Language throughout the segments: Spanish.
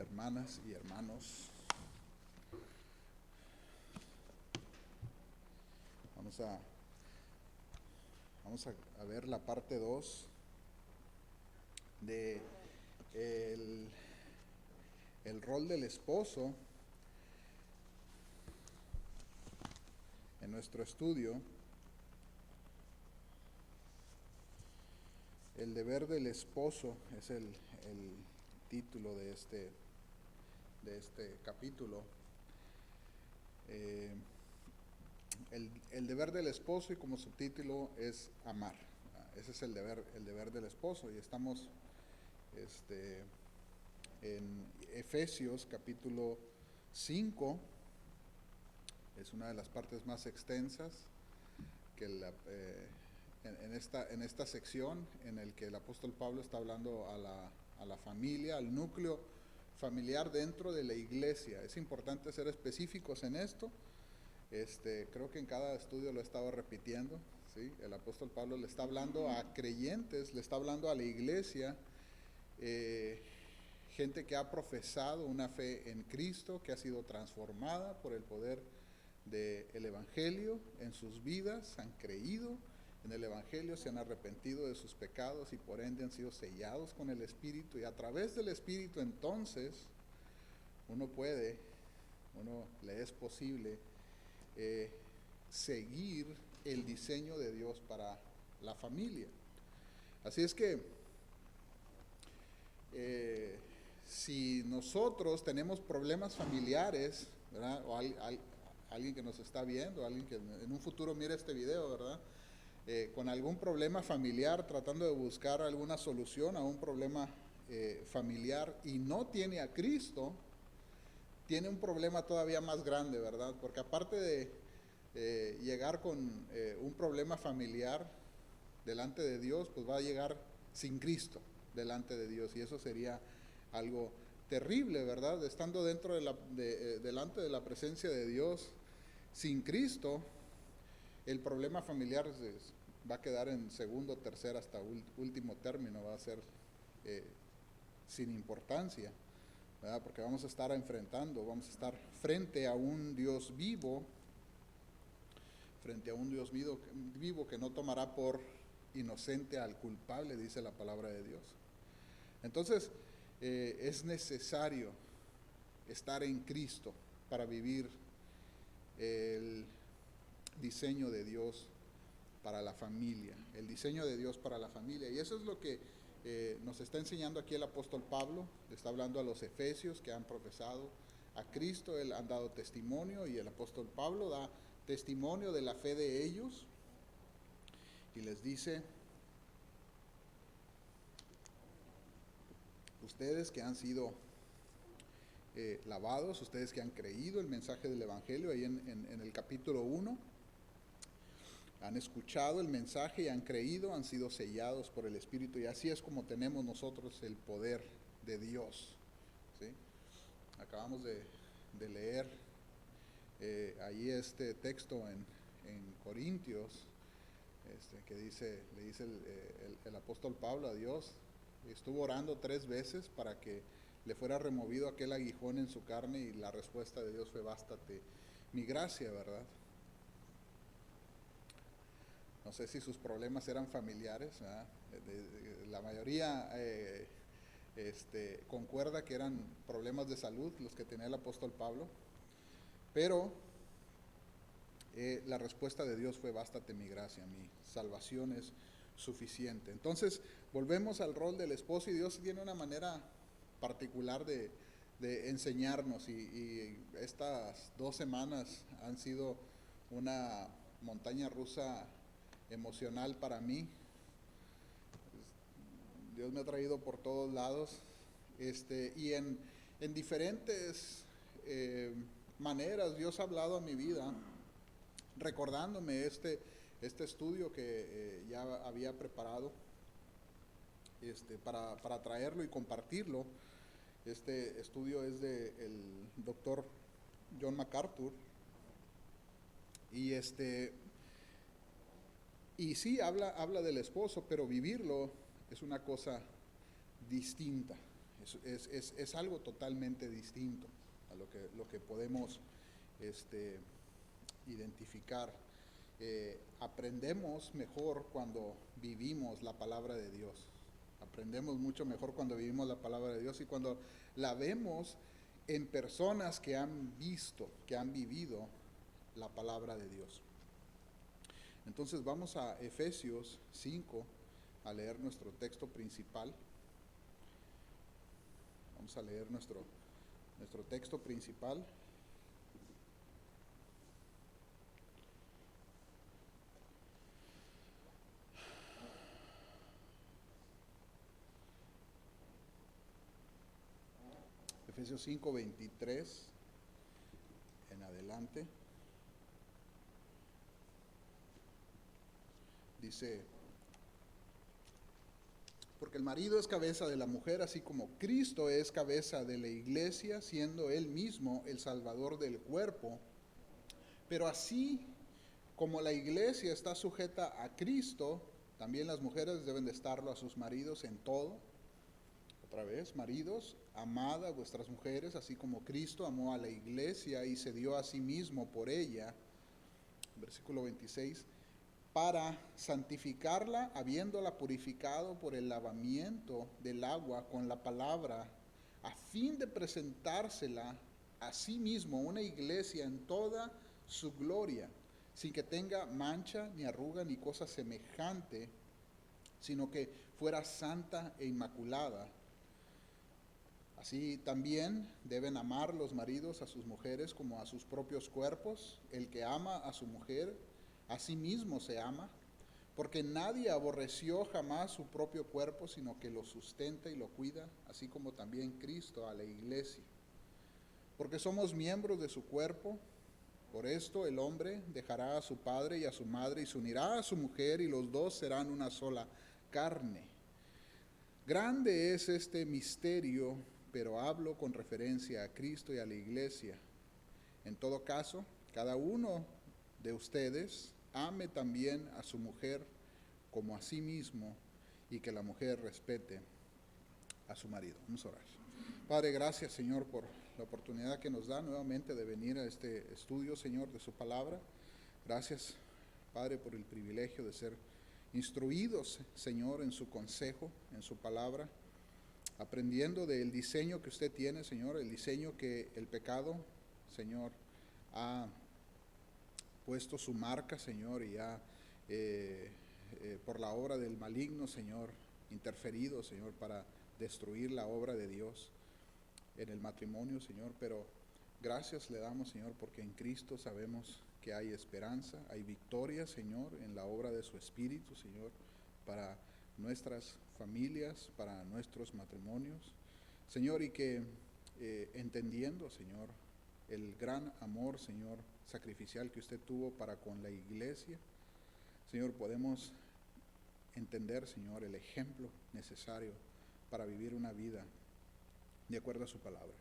hermanas y hermanos. Vamos a ver la parte 2 de el rol del esposo en nuestro estudio. El deber del esposo es el título de este capítulo. El deber del esposo, y como subtítulo es amar. Ese es el deber del esposo, y estamos en Efesios capítulo 5. Es una de las partes más extensas que en esta sección en el que el apóstol Pablo está hablando a la familia, al núcleo familiar dentro de la iglesia. Es importante ser específicos en esto. Creo que en cada estudio lo he estado repitiendo, ¿sí? El apóstol Pablo le está hablando a creyentes, le está hablando a la iglesia, gente que ha profesado una fe en Cristo, que ha sido transformada por el poder del Evangelio en sus vidas, han creído en el Evangelio, se han arrepentido de sus pecados y por ende han sido sellados con el Espíritu, y a través del Espíritu entonces uno le es posible seguir el diseño de Dios para la familia. Así es que si nosotros tenemos problemas familiares, ¿verdad? O alguien que nos está viendo, alguien que en un futuro mire este video, ¿verdad? Con algún problema familiar, tratando de buscar alguna solución a un problema familiar y no tiene a Cristo, tiene un problema todavía más grande, ¿verdad? Porque aparte de llegar con un problema familiar delante de Dios, pues va a llegar sin Cristo delante de Dios, y eso sería algo terrible, ¿verdad? Estando delante de la presencia de Dios sin Cristo, el problema familiar va a quedar en segundo, tercer, hasta último término, va a ser sin importancia, ¿verdad? Porque vamos a estar frente a un Dios vivo, que no tomará por inocente al culpable, dice la palabra de Dios. Entonces, es necesario estar en Cristo para vivir el diseño de Dios para la familia, y eso es lo que nos está enseñando aquí el apóstol Pablo. Le está hablando a los efesios que han profesado a Cristo, él han dado testimonio, y el apóstol Pablo da testimonio de la fe de ellos, y les dice: ustedes que han sido lavados, ustedes que han creído el mensaje del Evangelio, ahí en el capítulo 1, han escuchado el mensaje y han creído, han sido sellados por el Espíritu, y así es como tenemos nosotros el poder de Dios, ¿sí? Acabamos de leer ahí este texto en Corintios, que le dice el apóstol Pablo a Dios, estuvo orando 3 veces para que le fuera removido aquel aguijón en su carne, y la respuesta de Dios fue: bástate mi gracia, ¿verdad? No sé si sus problemas eran familiares, ¿verdad? La mayoría concuerda que eran problemas de salud los que tenía el apóstol Pablo, pero la respuesta de Dios fue: bástate mi gracia, mi salvación es suficiente. Entonces, volvemos al rol del esposo, y Dios tiene una manera particular de enseñarnos, y estas 2 semanas han sido una montaña rusa emocional para mí. Dios me ha traído por todos lados, y en diferentes maneras Dios ha hablado a mi vida, recordándome este estudio que ya había preparado para traerlo y compartirlo. Este estudio es del doctor John MacArthur, y sí, habla del esposo, pero vivirlo es una cosa distinta. Es algo totalmente distinto a lo que podemos identificar. Aprendemos mejor cuando vivimos la palabra de Dios. Aprendemos mucho mejor cuando vivimos la palabra de Dios y cuando la vemos en personas que han visto, que han vivido la palabra de Dios. Entonces vamos a Efesios 5 a leer nuestro texto principal. Vamos a leer nuestro texto principal. Efesios 5, 23 en adelante. Dice: porque el marido es cabeza de la mujer, así como Cristo es cabeza de la iglesia, siendo él mismo el salvador del cuerpo. Pero así como la iglesia está sujeta a Cristo, también las mujeres deben de estarlo a sus maridos en todo. Otra vez, maridos, amad a vuestras mujeres, así como Cristo amó a la iglesia y se dio a sí mismo por ella. Versículo 26. Para santificarla, habiéndola purificado por el lavamiento del agua con la palabra, a fin de presentársela a sí mismo una iglesia en toda su gloria, sin que tenga mancha, ni arruga, ni cosa semejante, sino que fuera santa e inmaculada. Así también deben amar los maridos a sus mujeres como a sus propios cuerpos. El que ama a su mujer, a sí mismo se ama, porque nadie aborreció jamás su propio cuerpo, sino que lo sustenta y lo cuida, así como también Cristo a la iglesia. Porque somos miembros de su cuerpo. Por esto el hombre dejará a su padre y a su madre y se unirá a su mujer, y los dos serán una sola carne. Grande es este misterio, pero hablo con referencia a Cristo y a la iglesia. En todo caso, cada uno de ustedes ame también a su mujer como a sí mismo, y que la mujer respete a su marido. Vamos a orar. Padre, gracias, Señor, por la oportunidad que nos da nuevamente de venir a este estudio, Señor, de su palabra. Gracias, Padre, por el privilegio de ser instruidos, Señor, en su consejo, en su palabra, aprendiendo del diseño que usted tiene, Señor, el diseño que el pecado, Señor, ha puesto su marca, Señor, y ha, por la obra del maligno, Señor, interferido, Señor, para destruir la obra de Dios en el matrimonio, Señor. Pero gracias le damos, Señor, porque en Cristo sabemos que hay esperanza, hay victoria, Señor, en la obra de su Espíritu, Señor, para nuestras familias, para nuestros matrimonios, Señor, y que entendiendo, Señor, el gran amor, Señor, sacrificial que usted tuvo para con la iglesia, Señor, podemos entender, Señor, el ejemplo necesario para vivir una vida de acuerdo a su palabra.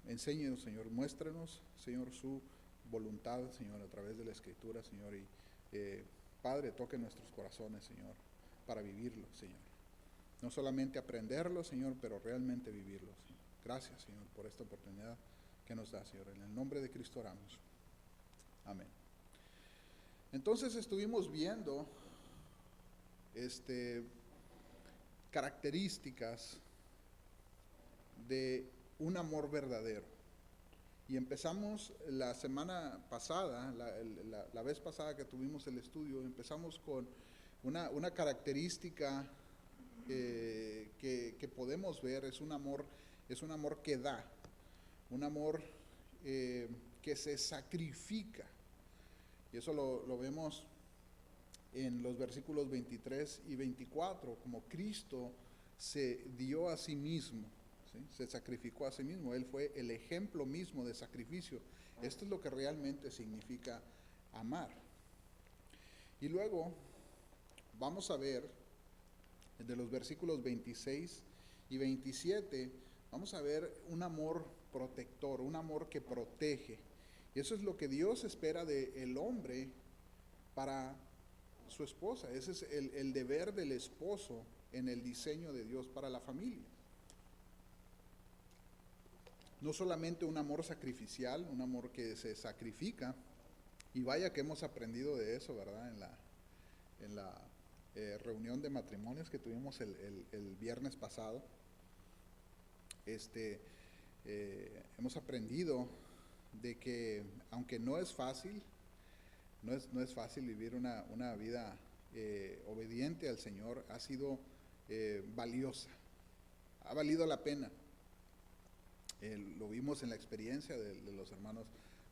Enséñenos, Señor, muéstrenos, Señor, su voluntad, Señor, a través de la Escritura, Señor, y Padre, toque nuestros corazones, Señor, para vivirlo, Señor. No solamente aprenderlo, Señor, pero realmente vivirlo, Señor. Gracias, Señor, por esta oportunidad que nos da, Señor. En el nombre de Cristo oramos. Amén. Entonces estuvimos viendo características de un amor verdadero. Y empezamos la semana pasada, la vez pasada que tuvimos el estudio, empezamos con una característica que podemos ver, es un amor que da, un amor que se sacrifica. Y eso lo vemos en los versículos 23 y 24, como Cristo se dio a sí mismo, ¿sí? Se sacrificó a sí mismo, Él fue el ejemplo mismo de sacrificio. Esto es lo que realmente significa amar. Y luego vamos a ver, de los versículos 26 y 27, vamos a ver un amor protector, un amor que protege. Y eso es lo que Dios espera del hombre para su esposa. Ese es el deber del esposo en el diseño de Dios para la familia. no solamente un amor sacrificial, un amor que se sacrifica, y vaya que hemos aprendido de eso, ¿verdad? En la reunión de matrimonios que tuvimos el viernes pasado, hemos aprendido de que aunque no es fácil, no es fácil vivir una vida obediente al Señor, ha sido valiosa, ha valido la pena. Lo vimos en la experiencia de los hermanos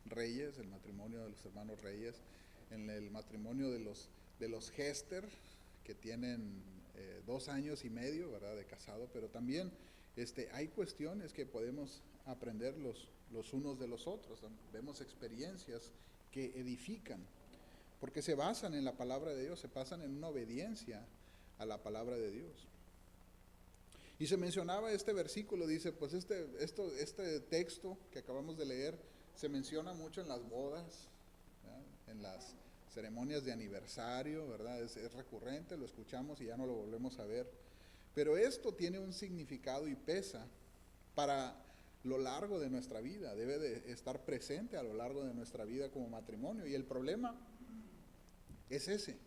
Reyes, el matrimonio de los hermanos Reyes, en el matrimonio de los Hester, que tienen 2 años y medio, ¿verdad?, de casado, pero también hay cuestiones que podemos aprender los unos de los otros. Vemos experiencias que edifican, porque se basan en la palabra de Dios, se basan en una obediencia a la palabra de Dios. Y se mencionaba este versículo, dice, pues este texto que acabamos de leer se menciona mucho en las bodas, ¿verdad?, en las ceremonias de aniversario, ¿verdad? Es recurrente, lo escuchamos y ya no lo volvemos a ver. Pero esto tiene un significado y pesa para lo largo de nuestra vida, debe de estar presente a lo largo de nuestra vida como matrimonio. Y el problema es ese,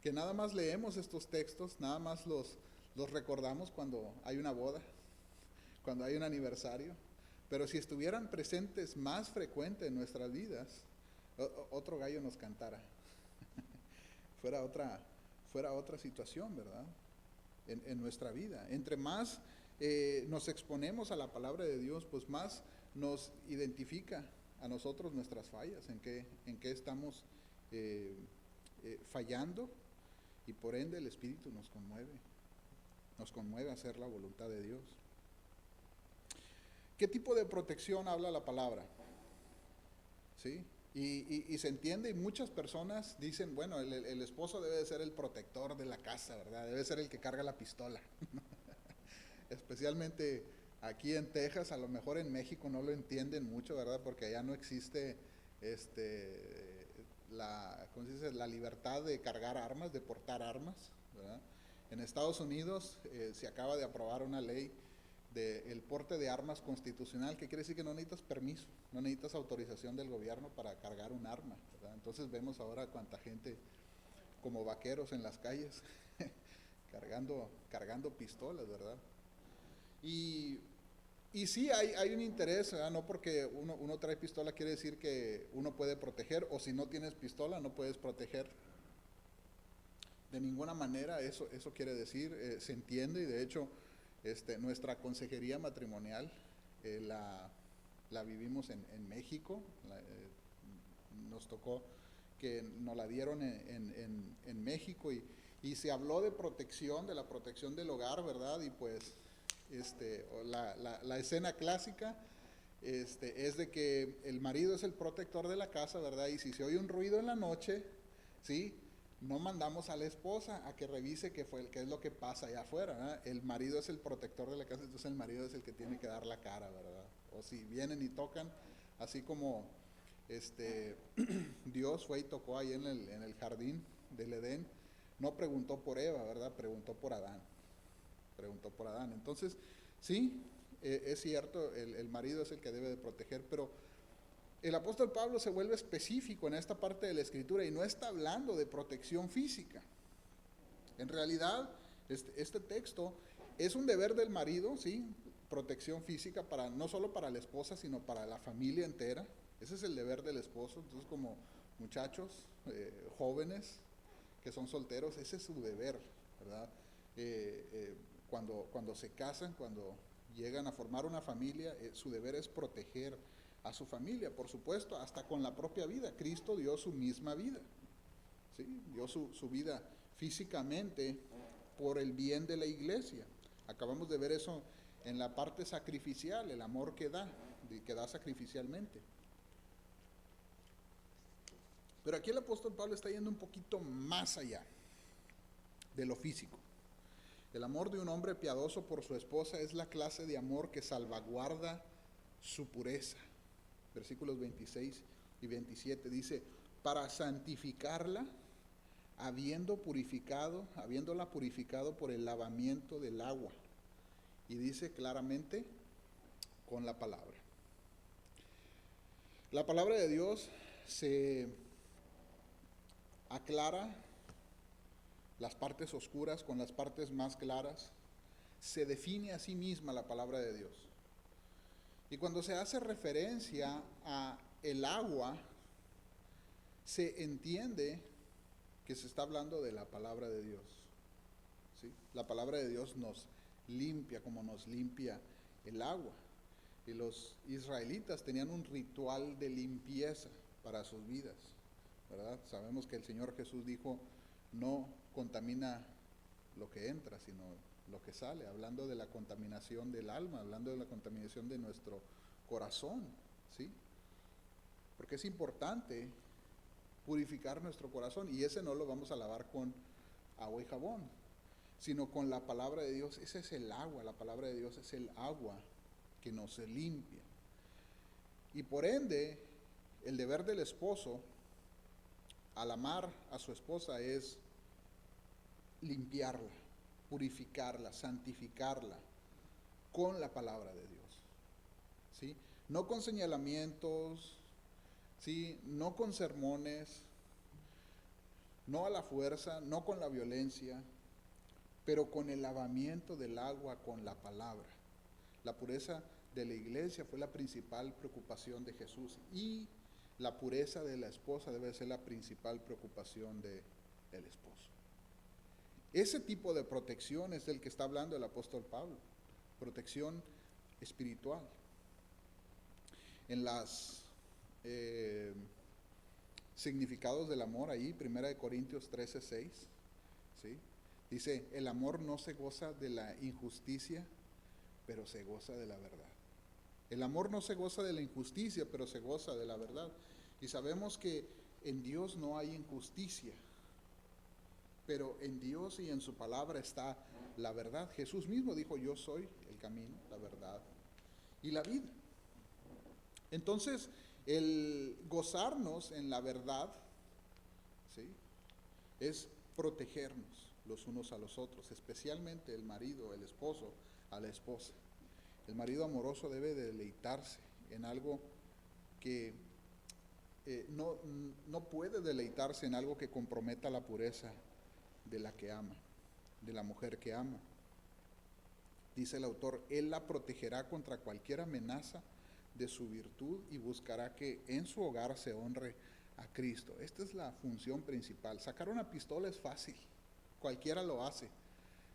que nada más leemos estos textos, nada más los recordamos cuando hay una boda, cuando hay un aniversario, pero si estuvieran presentes más frecuente en nuestras vidas, otro gallo nos cantara, fuera otra situación, ¿verdad?, en nuestra vida. Entre más nos exponemos a la palabra de Dios, pues más nos identifica a nosotros nuestras fallas, en qué estamos fallando, y por ende el Espíritu nos conmueve a hacer la voluntad de Dios. ¿Qué tipo de protección habla la palabra? ¿Sí? Y se entiende, y muchas personas dicen, bueno, el esposo debe de ser el protector de la casa, ¿verdad? Debe ser el que carga la pistola. Especialmente aquí en Texas, a lo mejor en México no lo entienden mucho, ¿verdad? Porque allá no existe ¿cómo se dice?, la libertad de cargar armas, de portar armas, ¿verdad? En Estados Unidos se acaba de aprobar una ley del porte de armas constitucional, que quiere decir que no necesitas permiso, no necesitas autorización del gobierno para cargar un arma, ¿verdad? Entonces vemos ahora cuánta gente como vaqueros en las calles cargando pistolas, ¿verdad? Y sí hay un interés, ¿verdad? No porque uno trae pistola quiere decir que uno puede proteger, o si no tienes pistola no puedes proteger. De ninguna manera eso quiere decir, se entiende, y de hecho nuestra consejería matrimonial la vivimos en México, nos tocó que nos la dieron en México, y se habló de protección, de la protección del hogar, ¿verdad? Y pues la escena clásica es de que el marido es el protector de la casa, ¿verdad? Y si se oye un ruido en la noche, ¿sí?, no mandamos a la esposa a que revise qué es lo que pasa allá afuera, ¿verdad? El marido es el protector de la casa, entonces el marido es el que tiene que dar la cara, ¿verdad? O si vienen y tocan, así como Dios fue y tocó ahí en el jardín del Edén, no preguntó por Eva, ¿verdad? Preguntó por Adán. Entonces, sí, es cierto, el marido es el que debe de proteger, pero el apóstol Pablo se vuelve específico en esta parte de la Escritura y no está hablando de protección física. En realidad, este texto es un deber del marido, ¿sí?, protección física, no solo para la esposa, sino para la familia entera. Ese es el deber del esposo. Entonces, como muchachos, jóvenes que son solteros, ese es su deber, ¿verdad? Cuando se casan, cuando llegan a formar una familia, su deber es proteger a su familia, por supuesto, hasta con la propia vida. Cristo dio su misma vida, ¿sí? Dio su vida físicamente por el bien de la iglesia. Acabamos de ver eso en la parte sacrificial, el amor que da sacrificialmente. Pero aquí el apóstol Pablo está yendo un poquito más allá de lo físico. El amor de un hombre piadoso por su esposa es la clase de amor que salvaguarda su pureza. Versículos 26 y 27 dice, para santificarla, habiéndola purificado por el lavamiento del agua. Y dice claramente, con la palabra. La palabra de Dios se aclara las partes oscuras con las partes más claras. Se define a sí misma la palabra de Dios. Y cuando se hace referencia a el agua, se entiende que se está hablando de la palabra de Dios. ¿Sí? La palabra de Dios nos limpia como nos limpia el agua. Y los israelitas tenían un ritual de limpieza para sus vidas, ¿verdad? Sabemos que el Señor Jesús dijo, no contamina lo que entra, sino lo que sale, hablando de la contaminación del alma, hablando de la contaminación de nuestro corazón, ¿sí? Porque es importante purificar nuestro corazón, y ese no lo vamos a lavar con agua y jabón, sino con la palabra de Dios. Ese es el agua, la palabra de Dios es el agua que nos limpia. Y por ende, el deber del esposo al amar a su esposa es limpiarla, purificarla, santificarla con la palabra de Dios, ¿sí? No con señalamientos, ¿sí? No con sermones, no a la fuerza, no con la violencia, pero con el lavamiento del agua con la palabra. La pureza de la iglesia fue la principal preocupación de Jesús, y la pureza de la esposa debe ser la principal preocupación del esposo. Ese tipo de protección es del que está hablando el apóstol Pablo, protección espiritual. En los significados del amor, ahí, 1 Corintios 13:6, ¿sí? Dice, el amor no se goza de la injusticia, pero se goza de la verdad. El amor no se goza de la injusticia, pero se goza de la verdad. Y sabemos que en Dios no hay injusticia, pero en Dios y en su palabra está la verdad. Jesús mismo dijo, yo soy el camino, la verdad y la vida. Entonces, el gozarnos en la verdad, ¿sí?, es protegernos los unos a los otros, especialmente el marido, el esposo a la esposa. El marido amoroso debe deleitarse en algo que no puede deleitarse en algo que comprometa la pureza de la que ama, de la mujer que ama. Dice el autor, él la protegerá contra cualquier amenaza de su virtud y buscará que en su hogar se honre a Cristo. Esta es la función principal. Sacar una pistola es fácil, cualquiera lo hace,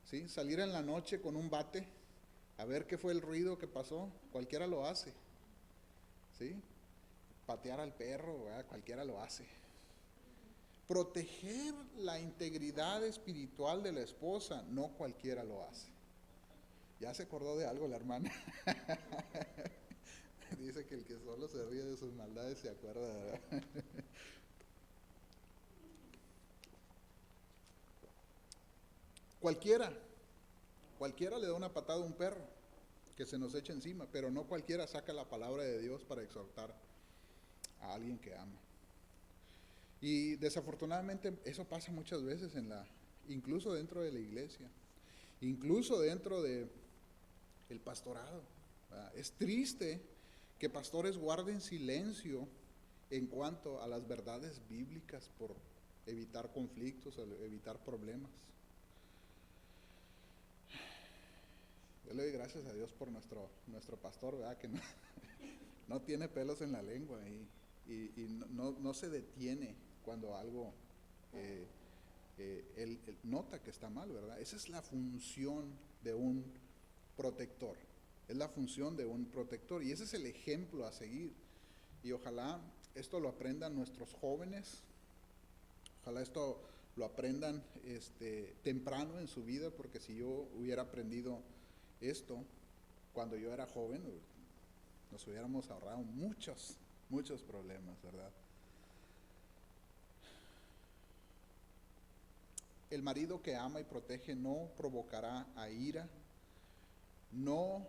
¿sí? Salir en la noche con un bate a ver qué fue el ruido que pasó, cualquiera lo hace, ¿sí? Patear al perro, ¿verdad? Cualquiera lo hace. Proteger la integridad espiritual de la esposa, no cualquiera lo hace. Ya se acordó de algo la hermana. Dice que el que solo se ríe de sus maldades se acuerda, ¿verdad? Cualquiera le da una patada a un perro que se nos echa encima, pero no cualquiera saca la palabra de Dios para exhortar a alguien que ama. Y desafortunadamente eso pasa muchas veces incluso dentro de la iglesia, incluso dentro del pastorado, ¿verdad? Es triste que pastores guarden silencio en cuanto a las verdades bíblicas por evitar conflictos, evitar problemas. Yo le doy gracias a Dios por nuestro pastor, ¿verdad? Que no tiene pelos en la lengua y no se detiene cuando algo él nota que está mal, ¿verdad? Esa es la función de un protector. Es la función de un protector y ese es el ejemplo a seguir. Y ojalá esto lo aprendan nuestros jóvenes, ojalá esto lo aprendan temprano en su vida, porque si yo hubiera aprendido esto cuando yo era joven, nos hubiéramos ahorrado muchos problemas, ¿verdad? El marido que ama y protege no provocará a ira, no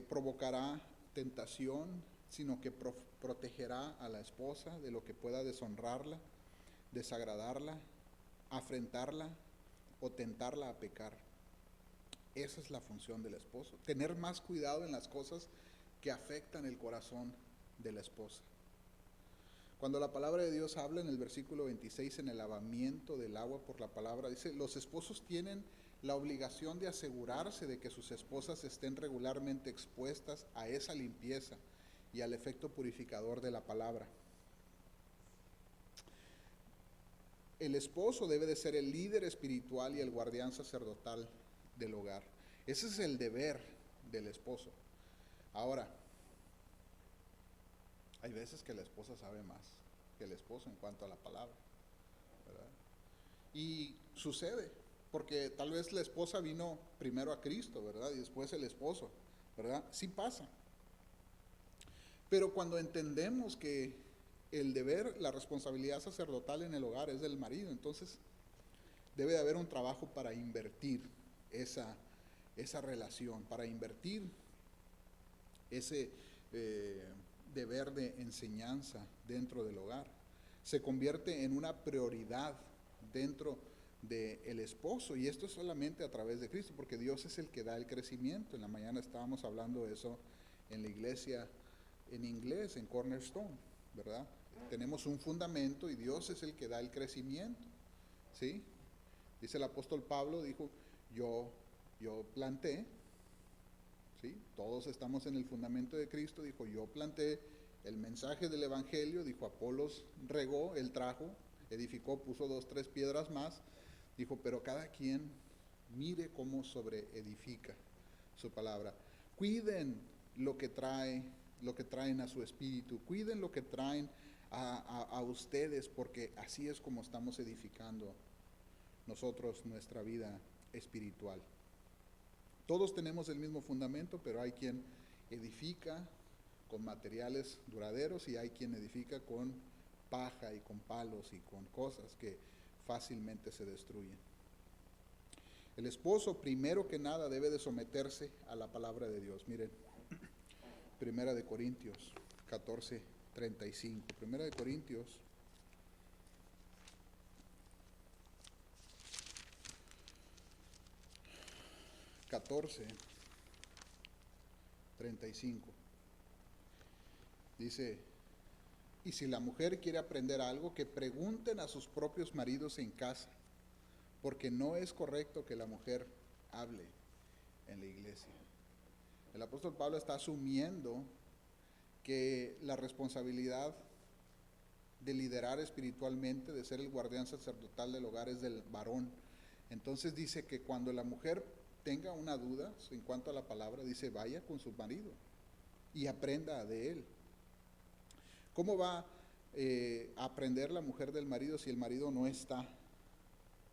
provocará tentación, sino que protegerá a la esposa de lo que pueda deshonrarla, desagradarla, afrentarla o tentarla a pecar. Esa es la función del esposo, tener más cuidado en las cosas que afectan el corazón de la esposa. Cuando la palabra de Dios habla en el versículo 26 en el lavamiento del agua por la palabra, dice, los esposos tienen la obligación de asegurarse de que sus esposas estén regularmente expuestas a esa limpieza y al efecto purificador de la palabra. El esposo debe de ser el líder espiritual y el guardián sacerdotal del hogar. Ese es el deber del esposo. Ahora, hay veces que la esposa sabe más que el esposo en cuanto a la palabra, ¿verdad? Y sucede, porque tal vez la esposa vino primero a Cristo, ¿verdad? Y después el esposo, ¿verdad? Sí pasa. Pero cuando entendemos que el deber, la responsabilidad sacerdotal en el hogar es del marido, entonces debe de haber un trabajo para invertir esa relación, para invertir ese deber de enseñanza dentro del hogar. Se convierte en una prioridad dentro del esposo, y esto es solamente a través de Cristo, porque Dios es el que da el crecimiento. En la mañana estábamos hablando de eso en la iglesia en inglés, en Cornerstone, ¿verdad? Tenemos un fundamento y Dios es el que da el crecimiento, ¿sí? Dice el apóstol Pablo, dijo, yo planté, ¿sí? Todos estamos en el fundamento de Cristo, dijo, yo planté el mensaje del evangelio, dijo, Apolos regó, él trajo, edificó, puso 2, 3 piedras más, dijo, pero cada quien mire cómo sobreedifica su palabra. Cuiden lo que traen a su espíritu, cuiden lo que traen a ustedes, porque así es como estamos edificando nosotros nuestra vida espiritual. Todos tenemos el mismo fundamento, pero hay quien edifica con materiales duraderos y hay quien edifica con paja y con palos y con cosas que fácilmente se destruyen. El esposo, primero que nada, debe de someterse a la palabra de Dios. Miren, Primera de Corintios 14:35. Primera de Corintios 14:35. Dice, y si la mujer quiere aprender algo, que pregunten a sus propios maridos en casa, porque no es correcto que la mujer hable en la iglesia. El apóstol Pablo está asumiendo que la responsabilidad de liderar espiritualmente, de ser el guardián sacerdotal del hogar, es del varón. Entonces dice que cuando la mujer tenga una duda en cuanto a la palabra, dice, vaya con su marido y aprenda de él. ¿Cómo va a aprender la mujer del marido si el marido no está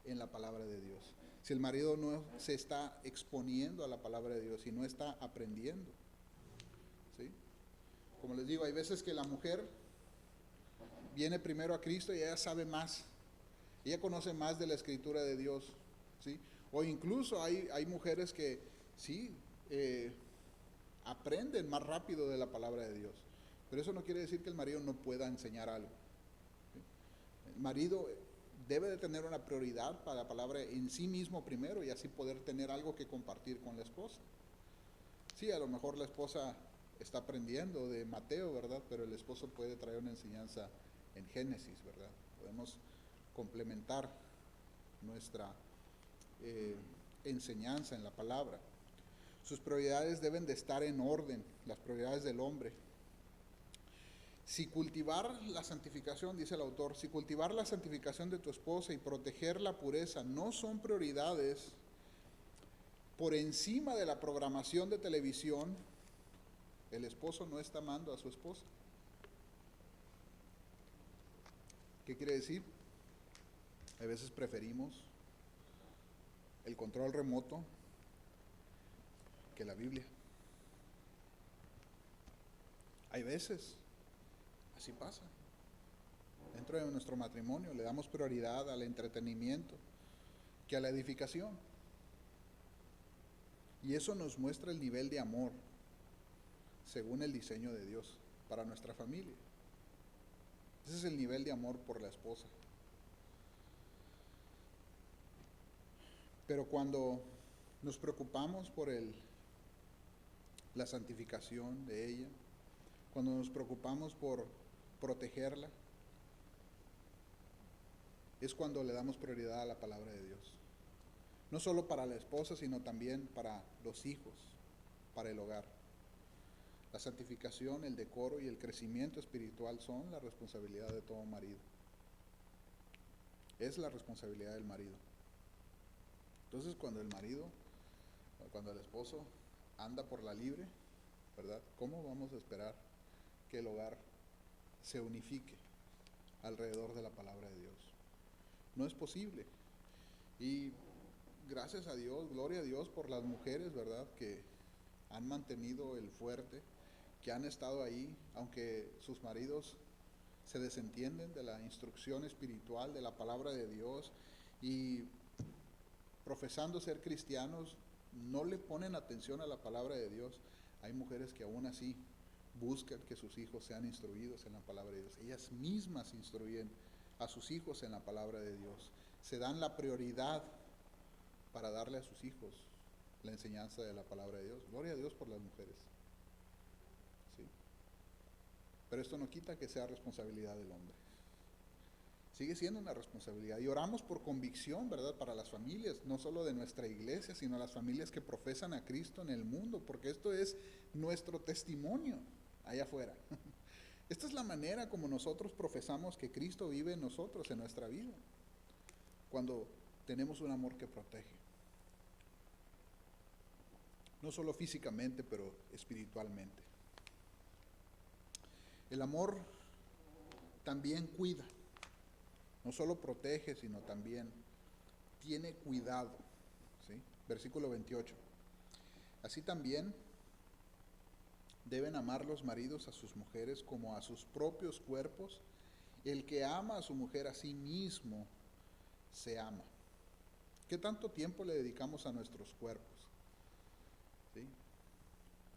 en la palabra de Dios? Si el marido no se está exponiendo a la palabra de Dios y no está aprendiendo, ¿sí? Como les digo, hay veces que la mujer viene primero a Cristo y ella sabe más, ella conoce más de la escritura de Dios, ¿sí? O incluso hay mujeres que sí aprenden más rápido de la palabra de Dios, pero eso no quiere decir que el marido no pueda enseñar algo, ¿sí? El marido debe de tener una prioridad para la palabra en sí mismo primero y así poder tener algo que compartir con la esposa. Sí, a lo mejor la esposa está aprendiendo de Mateo, ¿verdad? Pero el esposo puede traer una enseñanza en Génesis, ¿verdad? Podemos complementar nuestra enseñanza en la palabra. Sus prioridades deben de estar en orden, las prioridades del hombre. Si cultivar la santificación, dice el autor, si cultivar la santificación de tu esposa y proteger la pureza no son prioridades por encima de la programación de televisión, el esposo no está amando a su esposa. ¿Qué quiere decir? A veces preferimos el control remoto que la Biblia. Hay veces, así pasa. Dentro de nuestro matrimonio le damos prioridad al entretenimiento que a la edificación. Y eso nos muestra el nivel de amor según el diseño de Dios para nuestra familia. Ese es el nivel de amor por la esposa. Pero cuando nos preocupamos por la santificación de ella, cuando nos preocupamos por protegerla, es cuando le damos prioridad a la palabra de Dios. No solo para la esposa, sino también para los hijos, para el hogar. La santificación, el decoro y el crecimiento espiritual son la responsabilidad de todo marido. Es la responsabilidad del marido. Entonces, cuando el esposo anda por la libre, ¿verdad? ¿Cómo vamos a esperar que el hogar se unifique alrededor de la palabra de Dios? No es posible. Y gracias a Dios, gloria a Dios por las mujeres, ¿verdad? Que han mantenido el fuerte, que han estado ahí, aunque sus maridos se desentienden de la instrucción espiritual, de la palabra de Dios, y profesando ser cristianos, no le ponen atención a la palabra de Dios. Hay mujeres que aún así buscan que sus hijos sean instruidos en la palabra de Dios. Ellas mismas instruyen a sus hijos en la palabra de Dios. Se dan la prioridad para darle a sus hijos la enseñanza de la palabra de Dios. Gloria a Dios por las mujeres. Sí. Pero esto no quita que sea responsabilidad del hombre. Sigue siendo una responsabilidad. Y oramos por convicción, ¿verdad? Para las familias, no solo de nuestra iglesia, sino las familias que profesan a Cristo en el mundo, porque esto es nuestro testimonio allá afuera. Esta es la manera como nosotros profesamos que Cristo vive en nosotros, en nuestra vida, cuando tenemos un amor que protege. No solo físicamente, pero espiritualmente. El amor también cuida. No solo protege, sino también tiene cuidado. ¿Sí? Versículo 28. Así también deben amar los maridos a sus mujeres como a sus propios cuerpos. El que ama a su mujer a sí mismo se ama. ¿Qué tanto tiempo le dedicamos a nuestros cuerpos? ¿Sí?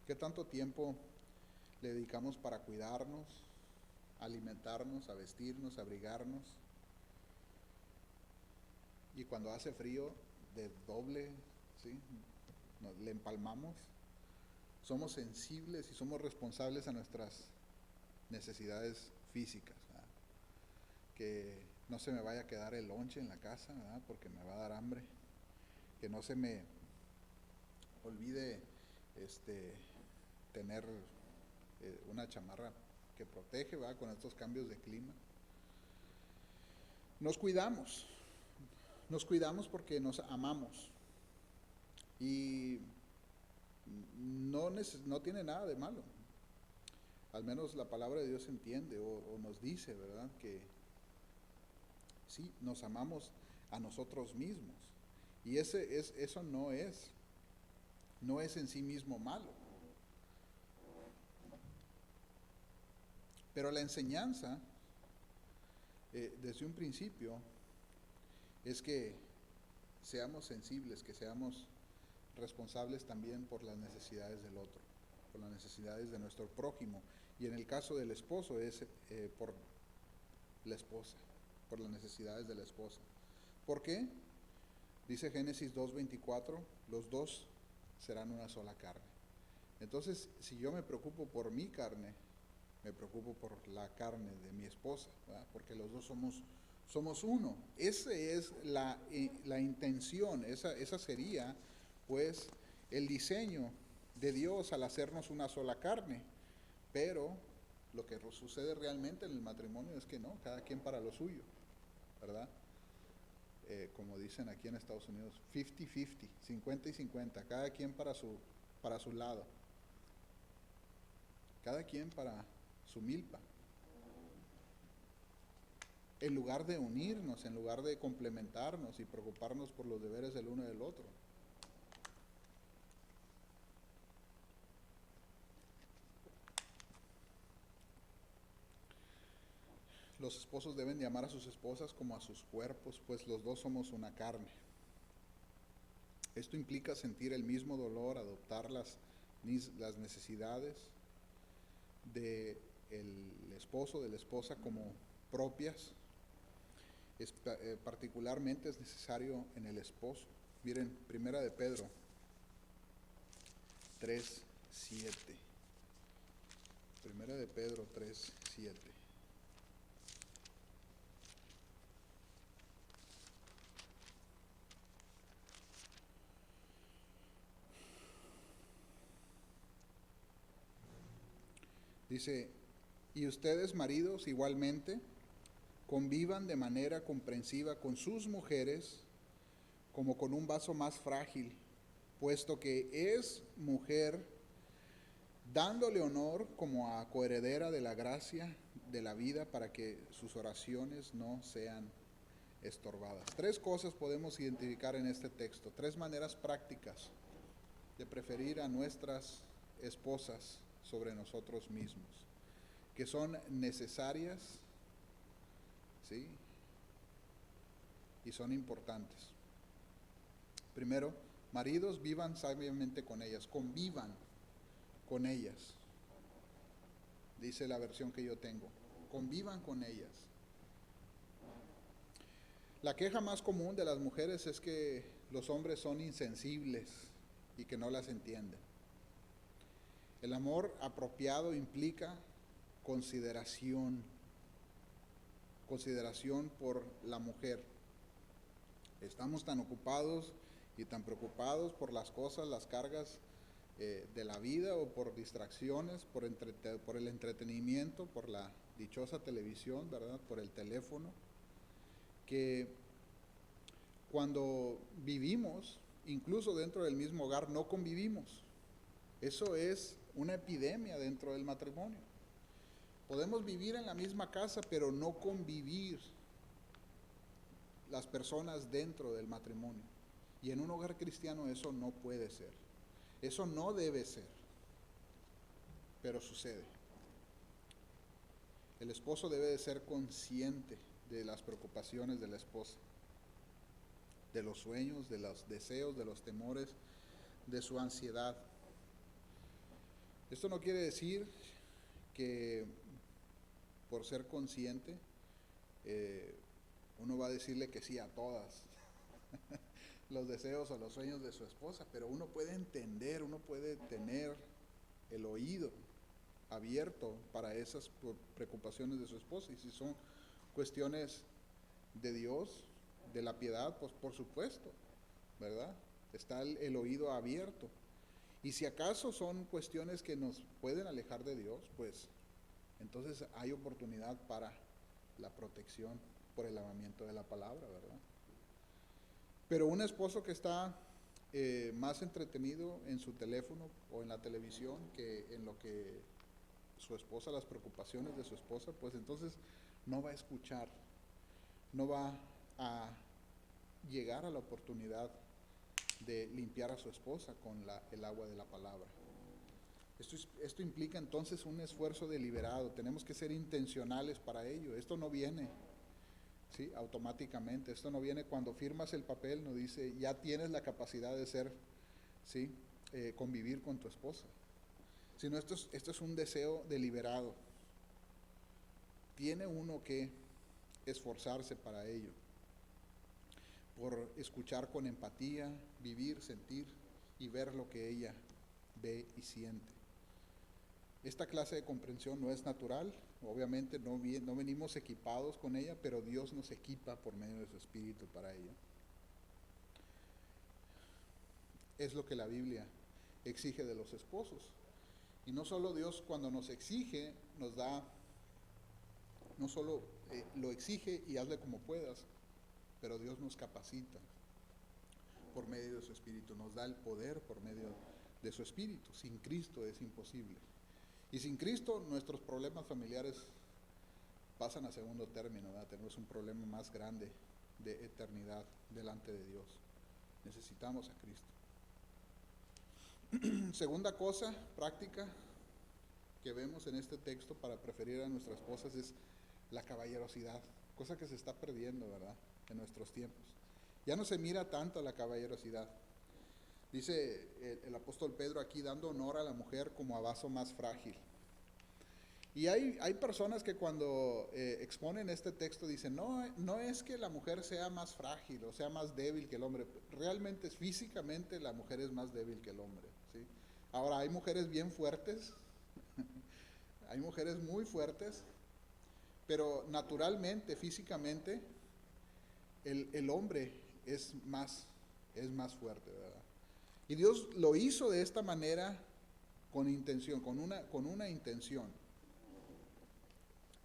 ¿Qué tanto tiempo le dedicamos para cuidarnos, alimentarnos, a vestirnos, a abrigarnos? Y cuando hace frío, de doble, ¿sí? Le empalmamos. Somos sensibles y somos responsables a nuestras necesidades físicas, ¿verdad? Que no se me vaya a quedar el lonche en la casa, ¿verdad? Porque me va a dar hambre. Que no se me olvide tener una chamarra que protege, ¿verdad? Con estos cambios de clima. Nos cuidamos porque nos amamos. Y no tiene nada de malo. Al menos la palabra de Dios entiende o nos dice, ¿verdad? Que sí, nos amamos a nosotros mismos. Y eso no es en sí mismo malo. Pero la enseñanza, desde un principio, es que seamos sensibles, que seamos responsables también por las necesidades del otro, por las necesidades de nuestro prójimo. Y en el caso del esposo es por la esposa, por las necesidades de la esposa. ¿Por qué? Dice Génesis 2:24, los dos serán una sola carne. Entonces, si yo me preocupo por mi carne, me preocupo por la carne de mi esposa, ¿verdad? Porque los dos somos uno. Esa es la intención, esa sería pues el diseño de Dios al hacernos una sola carne. Pero lo que sucede realmente en el matrimonio es que no, cada quien para lo suyo, ¿verdad? Como dicen aquí en Estados Unidos, 50-50, 50 y 50, cada quien para su lado, cada quien para su milpa. En lugar de unirnos, en lugar de complementarnos y preocuparnos por los deberes del uno y del otro. Los esposos deben de amar a sus esposas como a sus cuerpos, pues los dos somos una carne. Esto implica sentir el mismo dolor, adoptar las necesidades del esposo, de la esposa como propias. Particularmente es necesario en el esposo. Miren, Primera de Pedro 3:7. Primera de Pedro 3:7. Dice, y ustedes maridos igualmente convivan de manera comprensiva con sus mujeres como con un vaso más frágil, puesto que es mujer, dándole honor como a coheredera de la gracia de la vida para que sus oraciones no sean estorbadas. Tres cosas podemos identificar en este texto, tres maneras prácticas de preferir a nuestras esposas sobre nosotros mismos, que son necesarias, ¿sí? Y son importantes. Primero, maridos, vivan sabiamente con ellas, convivan con ellas. Dice la versión que yo tengo, convivan con ellas. La queja más común de las mujeres es que los hombres son insensibles y que no las entienden. El amor apropiado implica consideración por la mujer. Estamos tan ocupados y tan preocupados por las cosas, las cargas de la vida o por distracciones, por el entretenimiento, por la dichosa televisión, ¿verdad? Por el teléfono, que cuando vivimos, incluso dentro del mismo hogar, no convivimos. Eso es una epidemia dentro del matrimonio. Podemos vivir en la misma casa, pero no convivir las personas dentro del matrimonio. Y en un hogar cristiano eso no puede ser. Eso no debe ser. Pero sucede. El esposo debe de ser consciente de las preocupaciones de la esposa, de los sueños, de los deseos, de los temores, de su ansiedad. Esto no quiere decir que por ser consciente uno va a decirle que sí a todas los deseos o los sueños de su esposa, pero uno puede entender, uno puede tener el oído abierto para esas preocupaciones de su esposa. Y si son cuestiones de Dios, de la piedad, pues por supuesto, ¿verdad? Está el oído abierto. Y si acaso son cuestiones que nos pueden alejar de Dios, pues entonces hay oportunidad para la protección por el lavamiento de la palabra, ¿verdad? Pero un esposo que está más entretenido en su teléfono o en la televisión que en lo que su esposa, las preocupaciones de su esposa, pues entonces no va a escuchar, no va a llegar a la oportunidad de limpiar a su esposa con el agua de la palabra. Esto implica entonces un esfuerzo deliberado, tenemos que ser intencionales para ello. Esto no viene, ¿sí?, automáticamente, esto no viene cuando firmas el papel, no dice ya tienes la capacidad de ser, ¿sí?, convivir con tu esposa, sino esto es un deseo deliberado. Tiene uno que esforzarse para ello, por escuchar con empatía, vivir, sentir y ver lo que ella ve y siente. Esta clase de comprensión no es natural, obviamente no venimos equipados con ella, pero Dios nos equipa por medio de su Espíritu para ello. Es lo que la Biblia exige de los esposos. Y no solo Dios cuando nos exige, nos da, no solo lo exige y hazle como puedas, pero Dios nos capacita por medio de su Espíritu, nos da el poder por medio de su Espíritu. Sin Cristo es imposible. Y sin Cristo nuestros problemas familiares pasan a segundo término, ¿verdad? Tenemos un problema más grande de eternidad delante de Dios. Necesitamos a Cristo. Segunda cosa práctica que vemos en este texto para preferir a nuestras esposas es la caballerosidad, cosa que se está perdiendo, ¿verdad?, en nuestros tiempos. Ya no se mira tanto la caballerosidad. Dice el apóstol Pedro aquí, dando honor a la mujer como a vaso más frágil. Y hay personas que cuando exponen este texto dicen, no es que la mujer sea más frágil o sea más débil que el hombre. Realmente físicamente la mujer es más débil que el hombre, ¿sí? Ahora hay mujeres bien fuertes, hay mujeres muy fuertes, pero naturalmente, físicamente, el hombre es más fuerte, ¿verdad? Y Dios lo hizo de esta manera con intención, con una intención.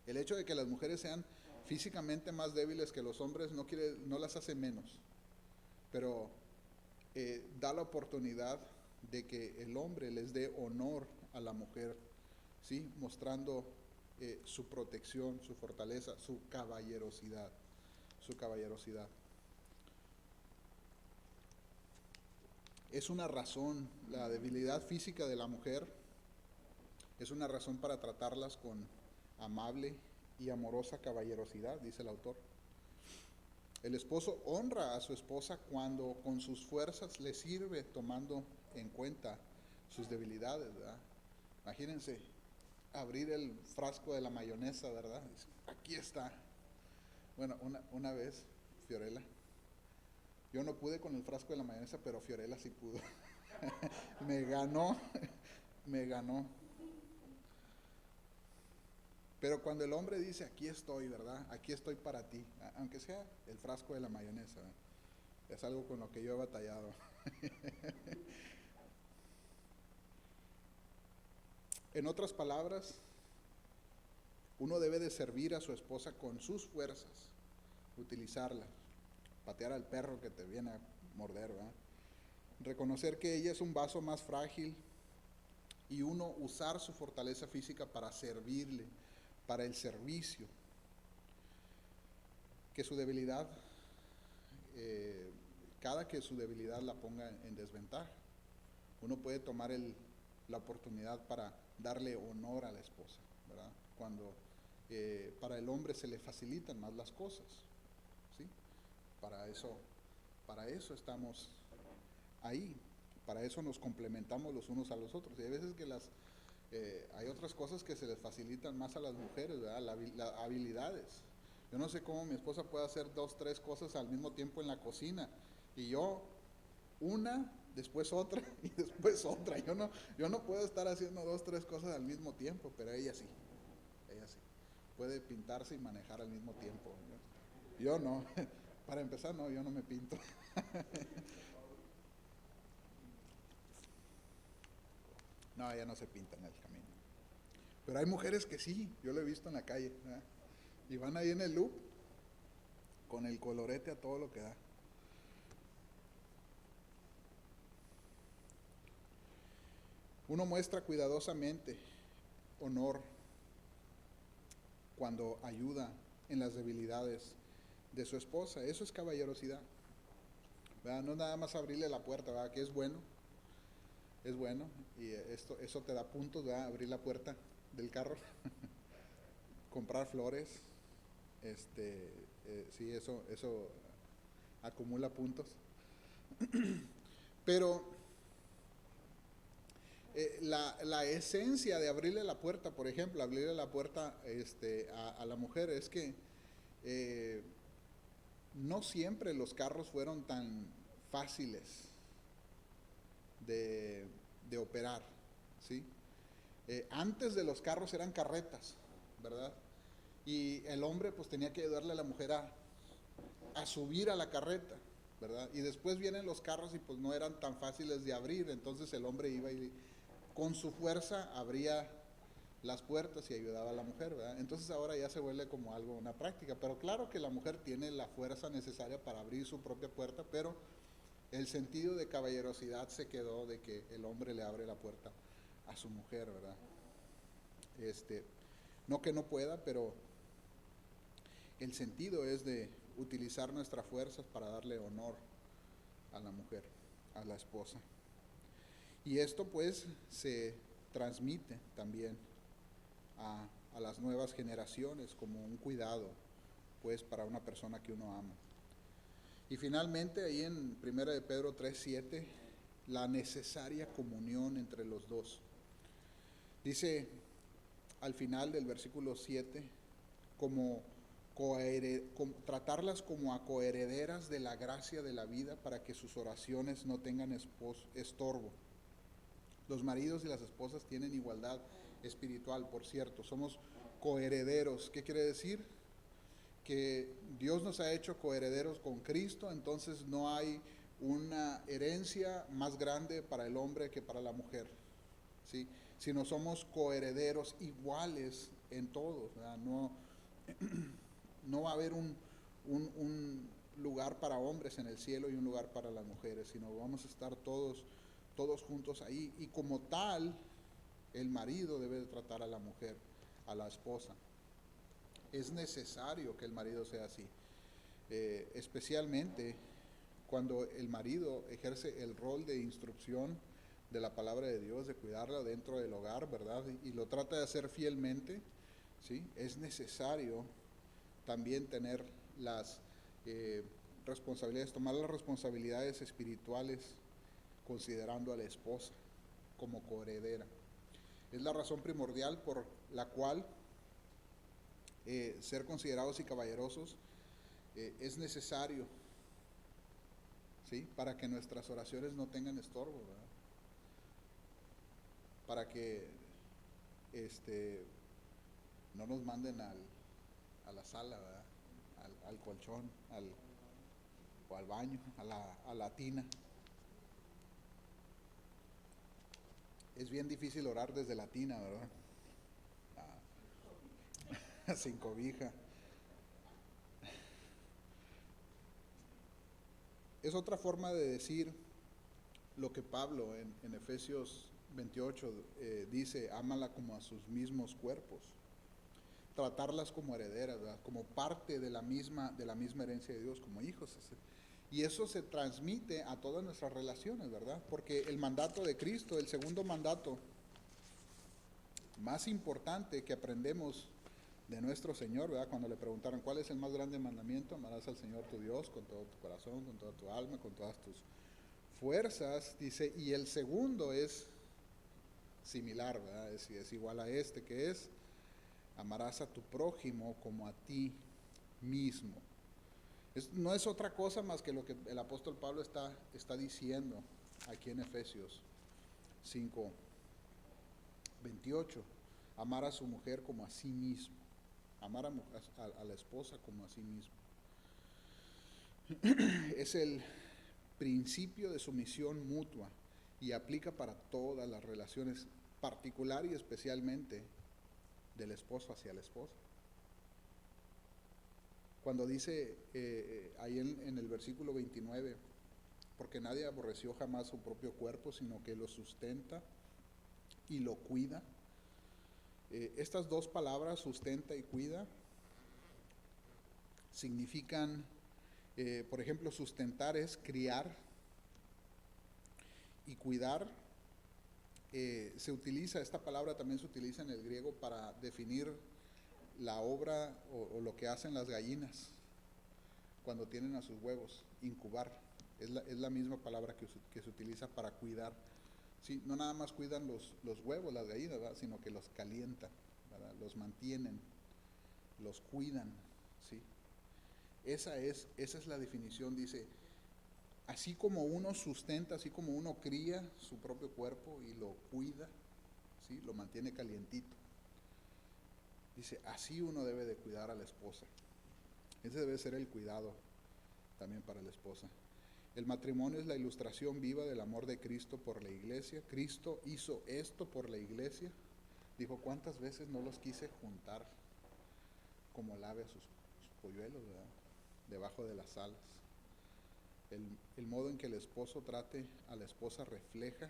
El hecho de que las mujeres sean físicamente más débiles que los hombres no las hace menos, pero da la oportunidad de que el hombre les dé honor a la mujer, ¿sí? Mostrando su protección, su fortaleza, su caballerosidad, su caballerosidad. Es una razón, la debilidad física de la mujer es una razón para tratarlas con amable y amorosa caballerosidad, dice el autor. El esposo honra a su esposa cuando con sus fuerzas le sirve, tomando en cuenta sus debilidades, ¿verdad? Imagínense abrir el frasco de la mayonesa, ¿verdad? Aquí está. Bueno, una vez, Fiorella, yo no pude con el frasco de la mayonesa, pero Fiorella sí pudo. Me ganó, me ganó. Pero cuando el hombre dice, aquí estoy, ¿verdad? Aquí estoy para ti, aunque sea el frasco de la mayonesa, ¿verdad? Es algo con lo que yo he batallado. En otras palabras, uno debe de servir a su esposa con sus fuerzas, utilizarla, patear al perro que te viene a morder, ¿verdad? Reconocer que ella es un vaso más frágil y uno usar su fortaleza física para servirle, para el servicio. Que su debilidad, cada que su debilidad la ponga en desventaja, uno puede tomar la oportunidad para darle honor a la esposa, ¿verdad? Cuando para el hombre se le facilitan más las cosas, ¿sí? Para eso estamos ahí, para eso nos complementamos los unos a los otros. Y hay veces que hay otras cosas que se les facilitan más a las mujeres, ¿verdad? Las habilidades. Yo no sé cómo mi esposa puede hacer 2, 3 cosas al mismo tiempo en la cocina. Y yo, una, después otra y después otra. Yo no puedo estar haciendo 2, 3 cosas al mismo tiempo, pero ella sí. Ella sí. Puede pintarse y manejar al mismo tiempo. Yo no. Para empezar, no, yo no me pinto. No, ella no se pinta en el camino. Pero hay mujeres que sí, yo lo he visto en la calle, ¿verdad? Y van ahí en el loop con el colorete a todo lo que da. Uno muestra cuidadosamente honor cuando ayuda en las debilidades de su esposa. Eso es caballerosidad, ¿verdad? No nada más abrirle la puerta, ¿verdad? Que es bueno, y eso te da puntos, ¿verdad? Abrir la puerta del carro, comprar flores, sí, eso acumula puntos. Pero la esencia de abrirle la puerta, por ejemplo, abrirle la puerta a la mujer es que no siempre los carros fueron tan fáciles de operar, ¿sí? Antes de los carros eran carretas, ¿verdad? Y el hombre pues tenía que ayudarle a la mujer a subir a la carreta, ¿verdad? Y después vienen los carros y pues no eran tan fáciles de abrir, entonces el hombre iba y con su fuerza abría las puertas y ayudaba a la mujer, ¿verdad? Entonces ahora ya se vuelve como algo, una práctica, pero claro que la mujer tiene la fuerza necesaria para abrir su propia puerta, pero el sentido de caballerosidad se quedó de que el hombre le abre la puerta a su mujer, ¿verdad? No que no pueda, pero el sentido es de utilizar nuestras fuerzas para darle honor a la mujer, a la esposa. Y esto pues se transmite también a las nuevas generaciones como un cuidado pues para una persona que uno ama. Y finalmente ahí en 1 de Pedro 3:7, la necesaria comunión entre los dos. Dice al final del versículo 7, tratarlas como a coherederas de la gracia de la vida para que sus oraciones no tengan estorbo. Los maridos y las esposas tienen igualdad espiritual, por cierto, somos coherederos. ¿Qué quiere decir? Que Dios nos ha hecho coherederos con Cristo, entonces no hay una herencia más grande para el hombre que para la mujer, ¿sí? sino somos coherederos iguales en todo, ¿verdad? No, no va a haber un lugar para hombres en el cielo y un lugar para las mujeres, sino vamos a estar todos juntos ahí. Y como tal, el marido debe de tratar a la mujer, a la esposa. Es necesario que el marido sea así, especialmente cuando el marido ejerce el rol de instrucción de la palabra de Dios, de cuidarla dentro del hogar, ¿verdad? Y lo trata de hacer fielmente, ¿sí? Es necesario también tener las responsabilidades, tomar las responsabilidades espirituales considerando a la esposa como coheredera. Es la razón primordial por la cual ser considerados y caballerosos es necesario, ¿sí? Para que nuestras oraciones no tengan estorbo, ¿verdad? Para que no nos manden a la sala, ¿verdad? Al colchón, o al baño, a la tina. Es bien difícil orar desde la tina, ¿verdad? Sin cobija. Es otra forma de decir lo que Pablo en Efesios 28 dice: ámala como a sus mismos cuerpos. Tratarlas como herederas, ¿verdad? Como parte de la misma herencia de Dios, como hijos. Y eso se transmite a todas nuestras relaciones, ¿verdad? Porque el mandato de Cristo, el segundo mandato más importante que aprendemos de nuestro Señor, ¿verdad? Cuando le preguntaron cuál es el más grande mandamiento: amarás al Señor tu Dios con todo tu corazón, con toda tu alma, con todas tus fuerzas. Dice, y el segundo es similar, ¿verdad? Es igual a este, que es: amarás a tu prójimo como a ti mismo. No es otra cosa más que lo que el apóstol Pablo está diciendo aquí en Efesios 5:28. Amar a su mujer como a sí mismo. Amar a la esposa como a sí mismo. Es el principio de sumisión mutua y aplica para todas las relaciones, particular y especialmente del esposo hacia la esposa. Cuando dice ahí en el versículo 29, porque nadie aborreció jamás su propio cuerpo, sino que lo sustenta y lo cuida. Estas dos palabras, sustenta y cuida, significan, por ejemplo, sustentar es criar, y cuidar esta palabra también se utiliza en el griego para definir la obra o lo que hacen las gallinas cuando tienen a sus huevos: incubar. Es la misma palabra que se utiliza para cuidar. Sí, no nada más cuidan los huevos las gallinas, ¿verdad? Sino que los calientan, ¿verdad? Los mantienen, los cuidan, ¿sí? Esa es la definición. Dice, así como uno sustenta, así como uno cría su propio cuerpo y lo cuida, ¿sí? Lo mantiene calientito. Dice, así uno debe de cuidar a la esposa. Ese debe ser el cuidado también para la esposa. El matrimonio es la ilustración viva del amor de Cristo por la iglesia. Cristo hizo esto por la iglesia. Dijo, ¿cuántas veces no los quise juntar como el ave a sus polluelos, ¿verdad? Debajo de las alas? El modo en que el esposo trate a la esposa refleja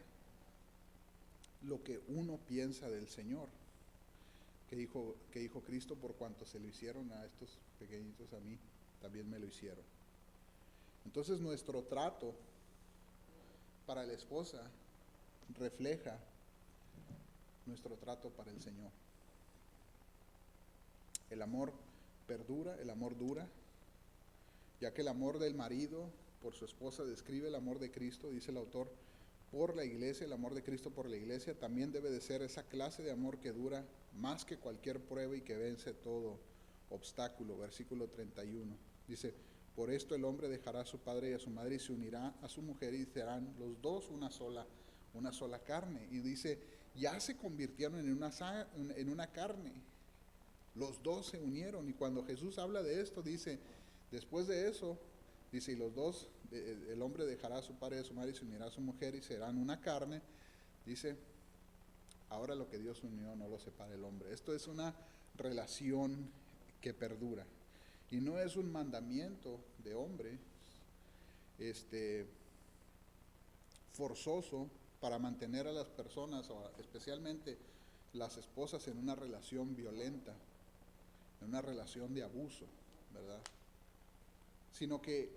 lo que uno piensa del Señor, que dijo Cristo: por cuanto se lo hicieron a estos pequeñitos, a mí también me lo hicieron. Entonces nuestro trato para la esposa refleja nuestro trato para el Señor. El amor perdura, el amor dura, ya que el amor del marido por su esposa describe el amor de Cristo, dice el autor, por la iglesia. El amor de Cristo por la iglesia también debe de ser esa clase de amor que dura más que cualquier prueba y que vence todo obstáculo. Versículo 31. Dice, por esto el hombre dejará a su padre y a su madre y se unirá a su mujer y serán los dos una sola carne. Y dice, ya se convirtieron en una carne. Los dos se unieron. Y cuando Jesús habla de esto, dice, después de eso, dice, y los dos, el hombre dejará a su padre y a su madre y se unirá a su mujer y serán una carne. Dice, Ahora lo que Dios unió no lo separa el hombre. Esto es una relación que perdura. Y no es un mandamiento de hombre, forzoso para mantener a las personas, o especialmente las esposas, en una relación violenta, en una relación de abuso, ¿verdad? Sino que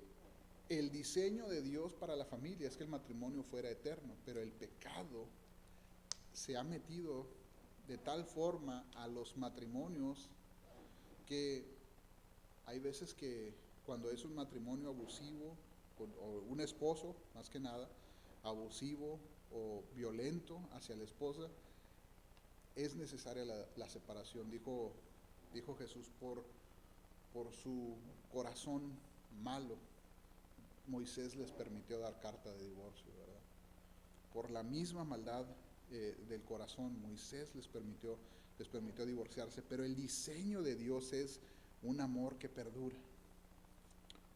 el diseño de Dios para la familia es que el matrimonio fuera eterno, pero el pecado se ha metido de tal forma a los matrimonios que hay veces que cuando es un matrimonio abusivo, o un esposo, más que nada, abusivo o violento hacia la esposa, es necesaria la separación. Dijo Jesús, por su corazón malo, Moisés les permitió dar carta de divorcio, ¿verdad? Por la misma maldad del corazón, Moisés les permitió divorciarse, pero el diseño de Dios es un amor que perdura,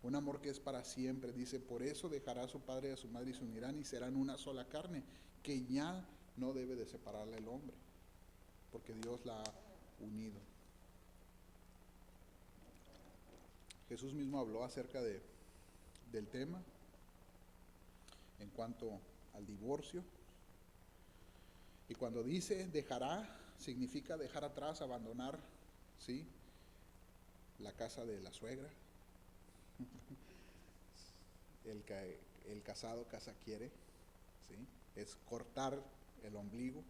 un amor que es para siempre. Dice, por eso dejará a su padre y a su madre y se unirán y serán una sola carne, que ya no debe de separarle el hombre, porque Dios la ha unido. Jesús mismo habló acerca del tema en cuanto al divorcio. Y cuando dice dejará, significa dejar atrás, abandonar, ¿sí?, la casa de la suegra. El casado casa quiere, ¿sí? Es cortar el ombligo,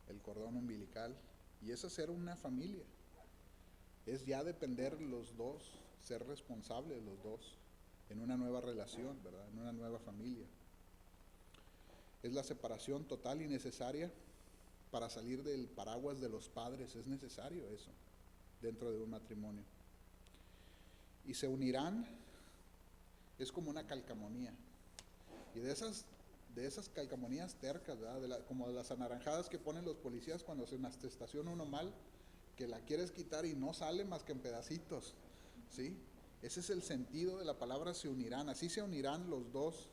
el cordón umbilical, y es hacer una familia. Es ya depender los dos, ser responsables los dos en una nueva relación, ¿verdad? En una nueva familia. Es la separación total y necesaria para salir del paraguas de los padres. Es necesario eso dentro de un matrimonio. Y se unirán, es como una calcamonía. Y de esas calcamonías tercas, ¿verdad? Como las anaranjadas que ponen los policías cuando se estaciona uno mal, que la quieres quitar y no sale más que en pedacitos, ¿sí? Ese es el sentido de la palabra se unirán. Así se unirán los dos.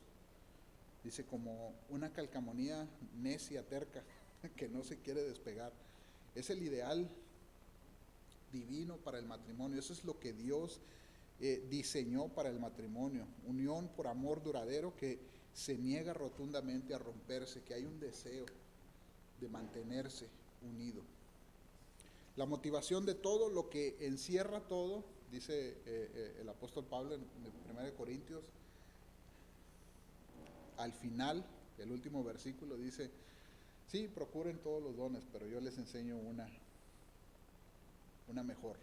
Dice, como una calcamonía necia, terca, que no se quiere despegar. Es el ideal divino para el matrimonio. Eso es lo que Dios diseñó para el matrimonio. Unión por amor duradero que se niega rotundamente a romperse, que hay un deseo de mantenerse unido. La motivación de todo, lo que encierra todo, dice el apóstol Pablo en 1 Corintios, al final, el último versículo dice, sí, procuren todos los dones, pero yo les enseño una mejor,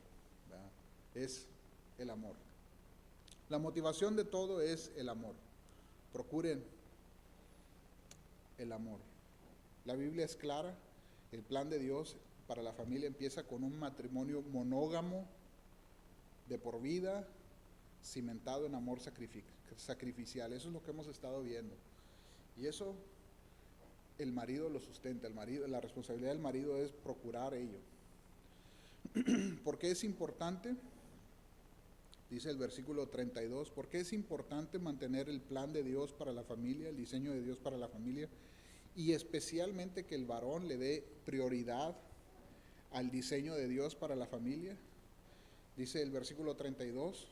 ¿verdad? Es el amor. La motivación de todo es el amor. Procuren el amor. La Biblia es clara, el plan de Dios para la familia empieza con un matrimonio monógamo de por vida, cimentado en amor sacrificial. Eso es lo que hemos estado viendo. Y eso el marido lo sustenta. La responsabilidad del marido es procurar ello. ¿Por qué es importante? Dice el versículo 32, ¿por qué es importante mantener el plan de Dios para la familia, el diseño de Dios para la familia? Y especialmente que el varón le dé prioridad al diseño de Dios para la familia. Dice el versículo 32,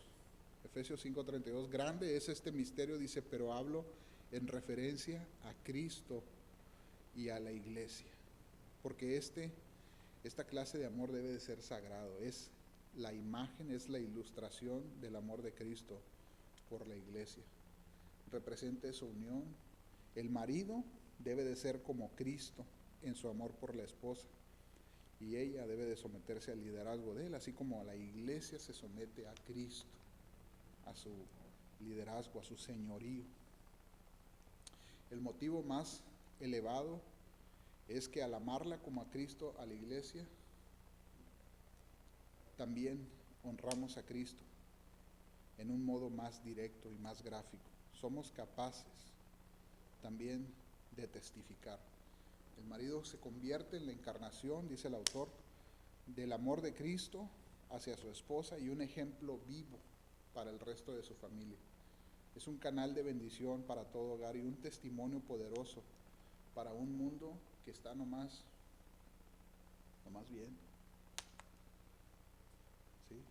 Efesios 5:32, grande es este misterio, dice, pero hablo en referencia a Cristo y a la iglesia. Porque esta clase de amor debe de ser sagrado. Es la imagen, es la ilustración del amor de Cristo por la iglesia. Representa su unión. El marido debe de ser como Cristo en su amor por la esposa. Y ella debe de someterse al liderazgo de él, así como la iglesia se somete a Cristo, a su liderazgo, a su señorío. El motivo más elevado es que al amarla como a Cristo, a la iglesia, también honramos a Cristo en un modo más directo y más gráfico. Somos capaces también de testificar. El marido se convierte en la encarnación, dice el autor, del amor de Cristo hacia su esposa y un ejemplo vivo para el resto de su familia. Es un canal de bendición para todo hogar y un testimonio poderoso para un mundo que está nomás lo más bien. ¿Sí?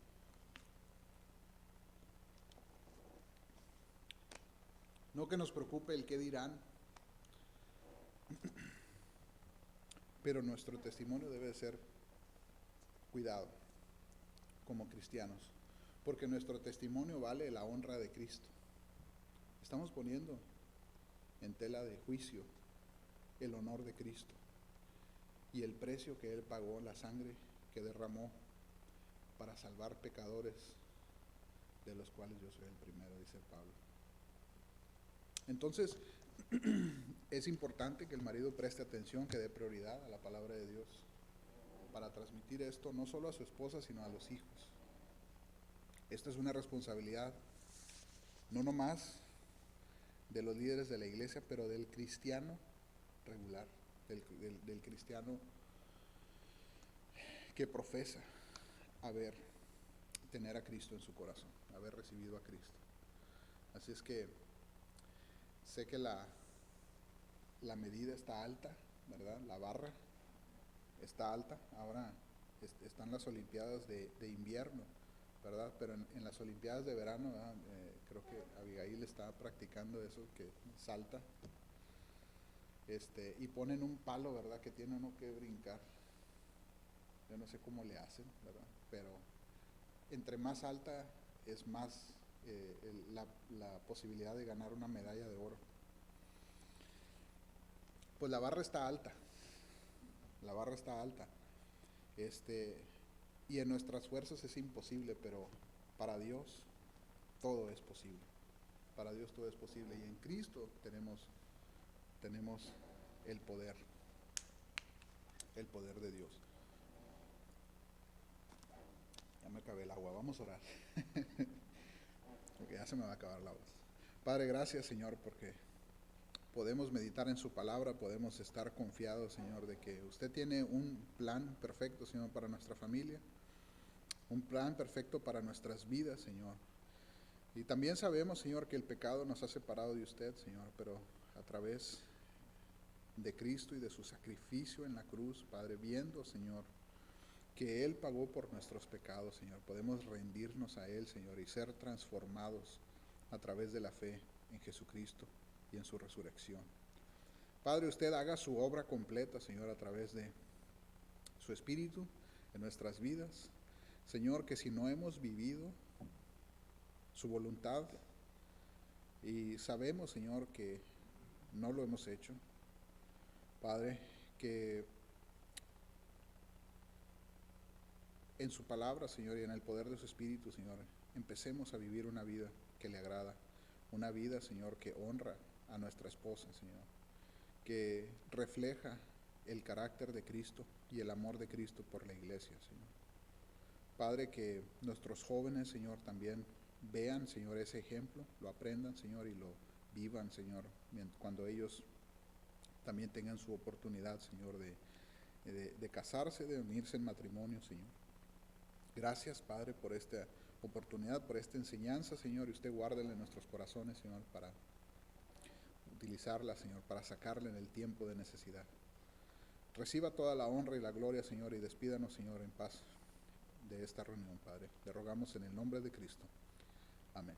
No que nos preocupe el qué dirán, pero nuestro testimonio debe ser cuidado como cristianos, porque nuestro testimonio vale la honra de Cristo. Estamos poniendo en tela de juicio el honor de Cristo y el precio que Él pagó, la sangre que derramó para salvar pecadores, de los cuales yo soy el primero, dice Pablo. Entonces, es importante que el marido preste atención, que dé prioridad a la palabra de Dios para transmitir esto no solo a su esposa, sino a los hijos. Esta es una responsabilidad no nomás de los líderes de la iglesia, pero del cristiano regular, del cristiano que profesa tener a Cristo en su corazón, haber recibido a Cristo. Así es que sé que la medida está alta, ¿verdad? La barra está alta. Ahora están las Olimpiadas de invierno, ¿verdad? Pero en las Olimpiadas de verano, creo que Abigail está practicando eso, que salta, y ponen un palo, ¿verdad? Que tiene uno que brincar. Yo no sé cómo le hacen, ¿verdad? Pero entre más alta es más la posibilidad de ganar una medalla de oro. Pues la barra está alta, la barra está alta. Y en nuestras fuerzas es imposible, pero para Dios todo es posible. Para Dios todo es posible. Y en Cristo tenemos el poder de Dios. Ya me acabé el agua, vamos a orar. Porque ya se me va a acabar la voz. Padre, gracias, Señor, porque podemos meditar en su palabra, podemos estar confiados, Señor, de que usted tiene un plan perfecto, Señor, para nuestra familia, un plan perfecto para nuestras vidas, Señor. Y también sabemos, Señor, que el pecado nos ha separado de usted, Señor, pero a través de Cristo y de su sacrificio en la cruz, Padre, viendo, Señor, que Él pagó por nuestros pecados, Señor, podemos rendirnos a Él, Señor, y ser transformados a través de la fe en Jesucristo y en su resurrección. Padre, usted haga su obra completa, Señor, a través de su Espíritu en nuestras vidas. Señor, que si no hemos vivido su voluntad, y sabemos, Señor, que no lo hemos hecho, Padre, que en su palabra, Señor, y en el poder de su Espíritu, Señor, empecemos a vivir una vida que le agrada, una vida, Señor, que honra a nuestra esposa, Señor, que refleja el carácter de Cristo y el amor de Cristo por la iglesia, Señor. Padre, que nuestros jóvenes, Señor, también vean, Señor, ese ejemplo, lo aprendan, Señor, y lo vivan, Señor, cuando ellos también tengan su oportunidad, Señor, de casarse, de unirse en matrimonio, Señor. Gracias, Padre, por esta oportunidad, por esta enseñanza, Señor, y usted guárdela en nuestros corazones, Señor, para utilizarla, Señor, para sacarla en el tiempo de necesidad. Reciba toda la honra y la gloria, Señor, y despídanos, Señor, en paz de esta reunión, Padre. Le rogamos en el nombre de Cristo. Amén.